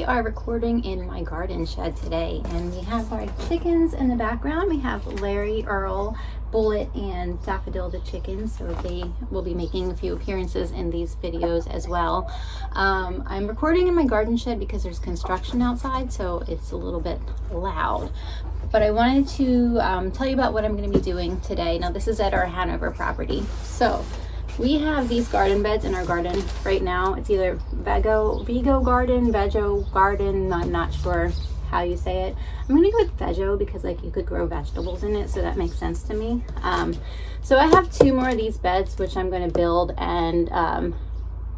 are recording in my garden shed today, and we have our chickens in the background. We have Larry, Earl, Bullet, and Daffodil the chickens, so they will be making a few appearances in these videos as well. I'm recording in my garden shed because there's construction outside, so it's a little bit loud. But I wanted to tell you about what I'm going to be doing today. Now, this is at our Hanover property. So we have these garden beds in our garden right now. It's either Vego Garden. I'm not sure how you say it. I'm gonna go with Vego because like you could grow vegetables in it, so that makes sense to me. So I have 2 more of these beds which I'm going to build and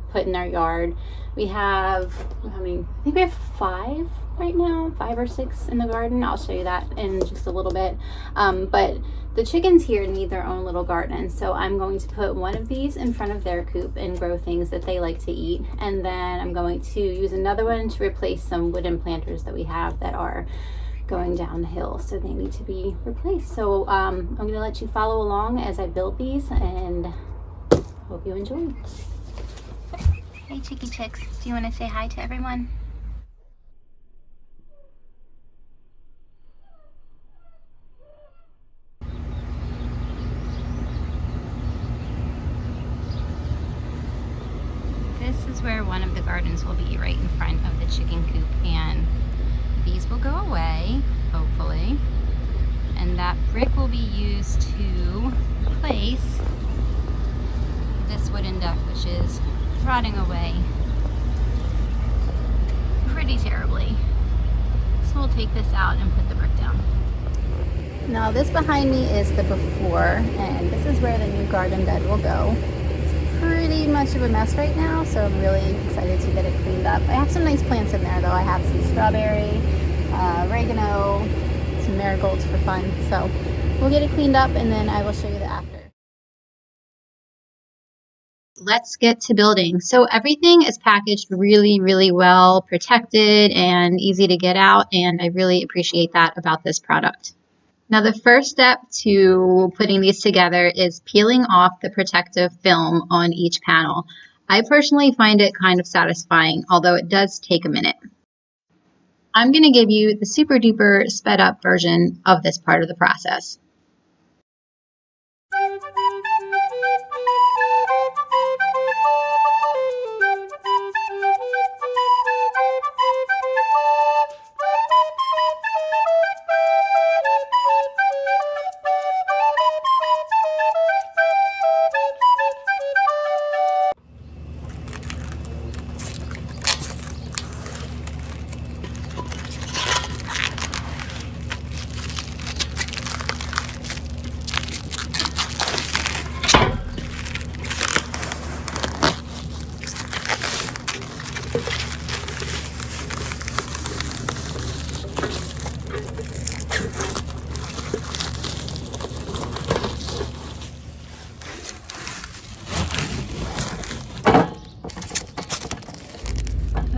put in our yard. We have, I think we have 5 right now, 5 or 6 in the garden. I'll show you that in just a little bit. But the chickens here need their own little garden, so I'm going to put one of these in front of their coop and grow things that they like to eat, and then I'm going to use another one to replace some wooden planters that we have that are going downhill, so they need to be replaced. So I'm going to let you follow along as I build these, and hope you enjoy. Hey Chicky Chicks, do you want to say hi to everyone? This is where one of the gardens will be, right in front of the chicken coop, and these will go away, hopefully, and that brick will be used to replace this wooden deck, which is rotting away pretty terribly. So we'll take this out and put the brick down. Now this behind me is the before, and this is where the new garden bed will go. Pretty much of a mess right now, so I'm really excited to get it cleaned up. I have some nice plants in there though. I have some strawberry, oregano, some marigolds for fun. So we'll get it cleaned up and then I will show you the after. Let's get to building. So everything is packaged really, really well, protected and easy to get out, and I really appreciate that about this product. Now the first step to putting these together is peeling off the protective film on each panel. I personally find it kind of satisfying, although it does take a minute. I'm going to give you the super duper sped up version of this part of the process.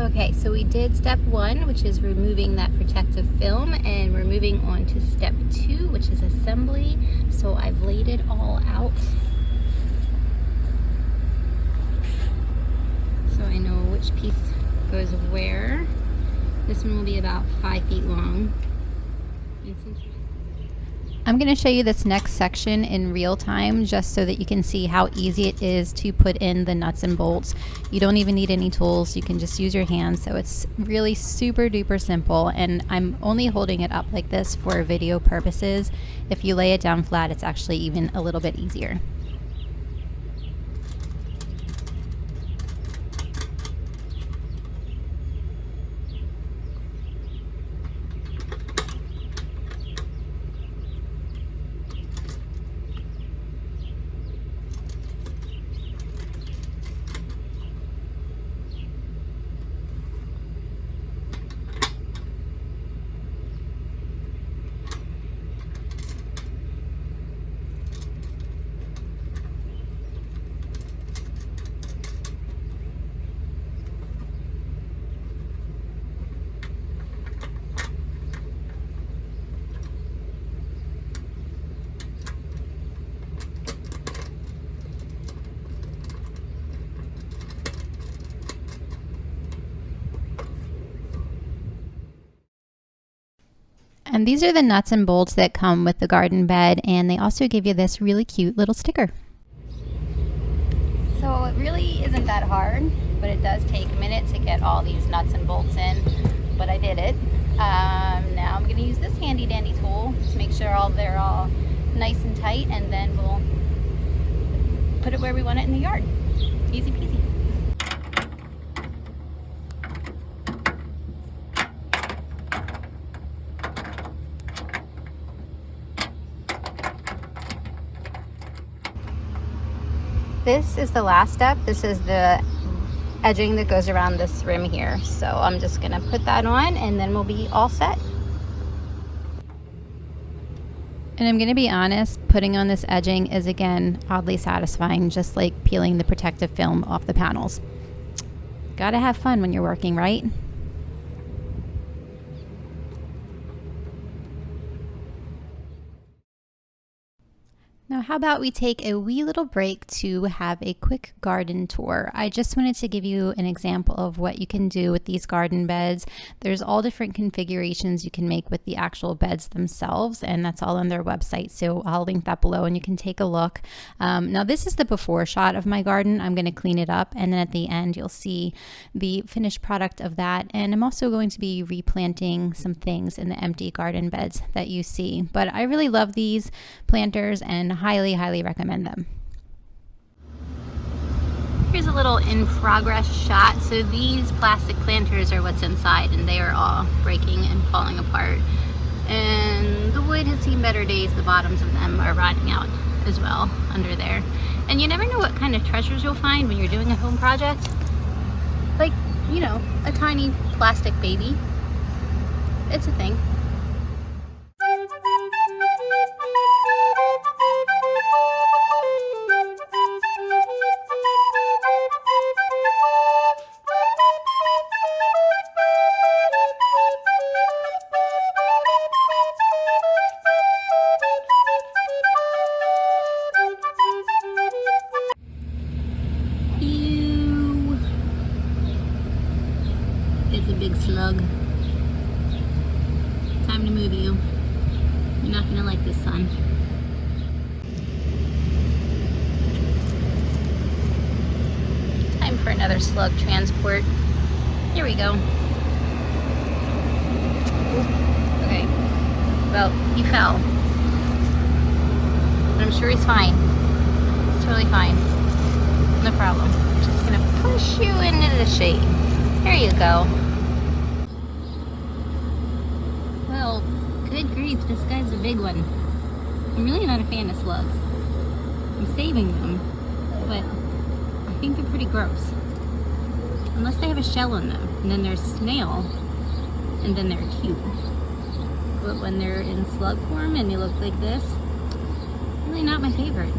Okay, so we did step 1, which is removing that protective film, and we're moving on to step 2, which is assembly. So I've laid it all out, so I know which piece goes where. This one will be about 5 feet long. I'm going to show you this next section in real time just so that you can see how easy it is to put in the nuts and bolts. You don't even need any tools. You can just use your hands. So it's really super duper simple, and I'm only holding it up like this for video purposes. If you lay it down flat, it's actually even a little bit easier. And these are the nuts and bolts that come with the garden bed, and they also give you this really cute little sticker. So it really isn't that hard, but it does take a minute to get all these nuts and bolts in, but I did it. Now I'm going to use this handy dandy tool to make sure they're all nice and tight, and then we'll put it where we want it in the yard. Easy peasy. This is the last step. This is the edging that goes around this rim here. So I'm just gonna put that on and then we'll be all set. And I'm gonna be honest, putting on this edging is again oddly satisfying, just like peeling the protective film off the panels. Gotta have fun when you're working, right? Now, how about we take a wee little break to have a quick garden tour? I just wanted to give you an example of what you can do with these garden beds. There's all different configurations you can make with the actual beds themselves, and that's all on their website. So I'll link that below and you can take a look. Now, this is the before shot of my garden. I'm going to clean it up, and then at the end, you'll see the finished product of that. And I'm also going to be replanting some things in the empty garden beds that you see. But I really love these planters and highly recommend them. Here's a little in progress shot. So these plastic planters are what's inside, and they are all breaking and falling apart. And the wood has seen better days. The bottoms of them are rotting out as well under there. And you never know what kind of treasures you'll find when you're doing a home project. Like, you know, a tiny plastic baby. It's a thing. It's a big slug. Time to move you. You're not gonna like this, son. Time for another slug transport. Here we go. Okay. Well, he fell. But I'm sure he's fine. He's totally fine. No problem. I'm just gonna push you into the shade. There you go. Well, good grief, this guy's a big one. I'm really not a fan of slugs. I'm saving them, but I think they're pretty gross. Unless they have a shell in them, and then there's snail, and then they're cute. But when they're in slug form and they look like this, really not my favorite.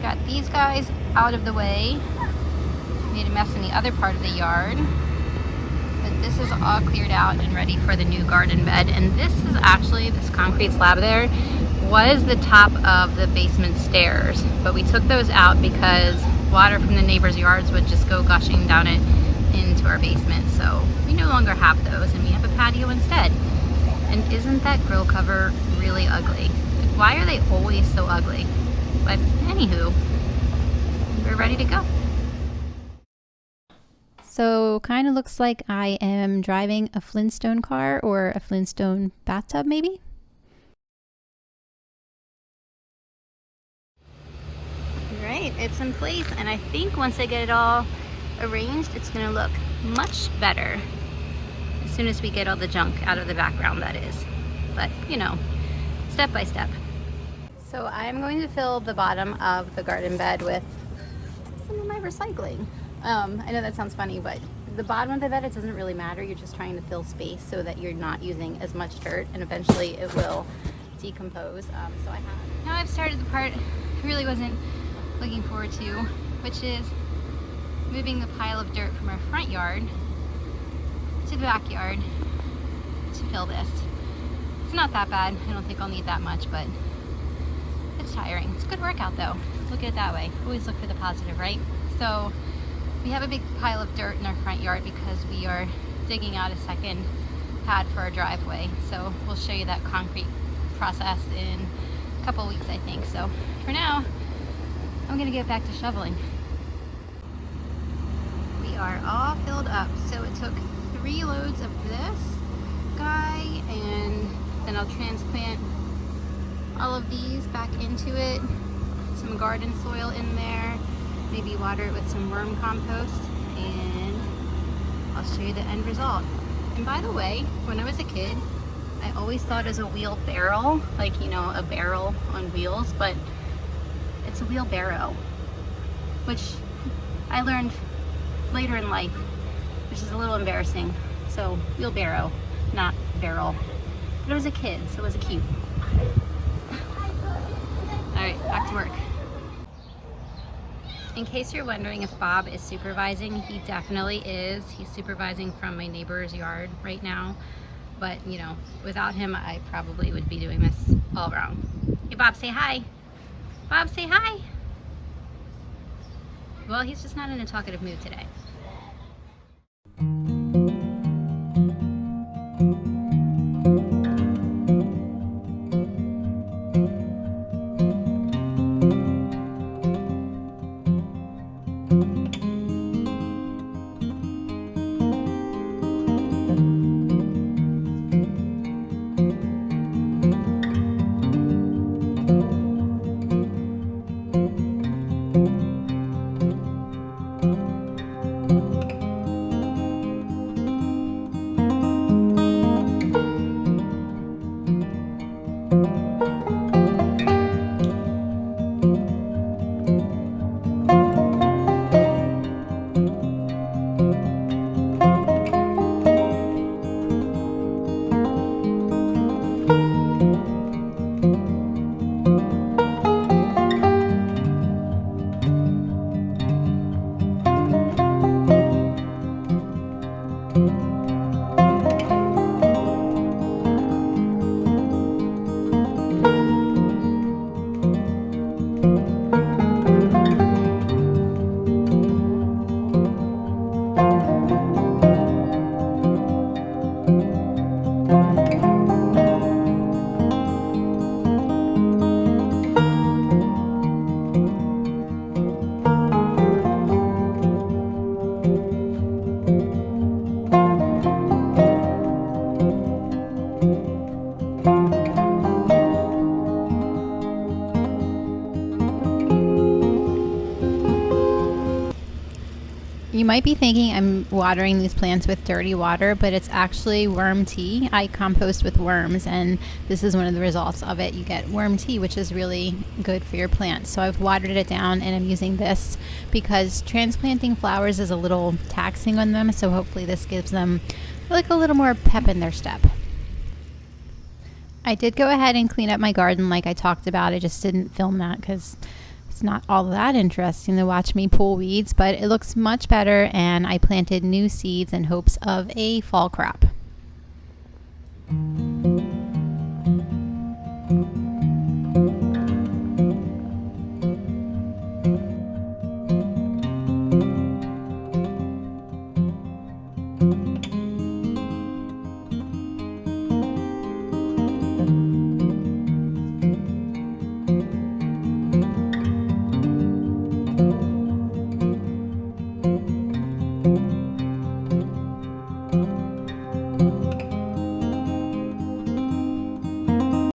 Got these guys out of the way. Made a mess in the other part of the yard, but this is all cleared out and ready for the new garden bed. And this is actually, this concrete slab there was the top of the basement stairs, but we took those out because water from the neighbors' yards would just go gushing down it into our basement. So we no longer have those, and we have a patio instead. And isn't that grill cover really ugly? Like, why are they always so ugly? But anywho, we're ready to go. So kind of looks like I am driving a Flintstone car or a Flintstone bathtub maybe. Right, it's in place, and I think once I get it all arranged, it's gonna look much better as soon as we get all the junk out of the background, that is. But you know, step by step. So I'm going to fill the bottom of the garden bed with some of my recycling. I know that sounds funny, but the bottom of the bed, it doesn't really matter. You're just trying to fill space so that you're not using as much dirt, and eventually it will decompose. Now I've started the part I really wasn't looking forward to, which is moving the pile of dirt from our front yard to the backyard to fill this. It's not that bad. I don't think I'll need that much, but it's tiring. It's a good workout though. Look at it that way. Always look for the positive, right? So we have a big pile of dirt in our front yard because we are digging out a second pad for our driveway. So we'll show you that concrete process in a couple weeks, I think. So for now, I'm gonna get back to shoveling. We are all filled up. So it took 3 loads of this guy, and then I'll transplant all of these back into it. Some garden soil in there, maybe water it with some worm compost, and I'll show you the end result. And by the way, when I was a kid, I always thought it was a wheelbarrow, like, you know, a barrel on wheels, but it's a wheelbarrow, which I learned later in life, which is a little embarrassing. So wheelbarrow, not barrel. But I was a kid, so it was cute. All right, back to work. In case you're wondering if Bob is supervising, he definitely is. He's supervising from my neighbor's yard right now. But, you know, without him, I probably would be doing this all wrong. Hey, Bob, say hi. Bob, say hi. Well, he's just not in a talkative mood today. You might be thinking I'm watering these plants with dirty water, but it's actually worm tea. I compost with worms, and this is one of the results of it. You get worm tea, which is really good for your plants. So I've watered it down, and I'm using this because transplanting flowers is a little taxing on them. So hopefully this gives them like a little more pep in their step. I did go ahead and clean up my garden like I talked about. I just didn't film that because it's not all that interesting to watch me pull weeds, but it looks much better, and I planted new seeds in hopes of a fall crop.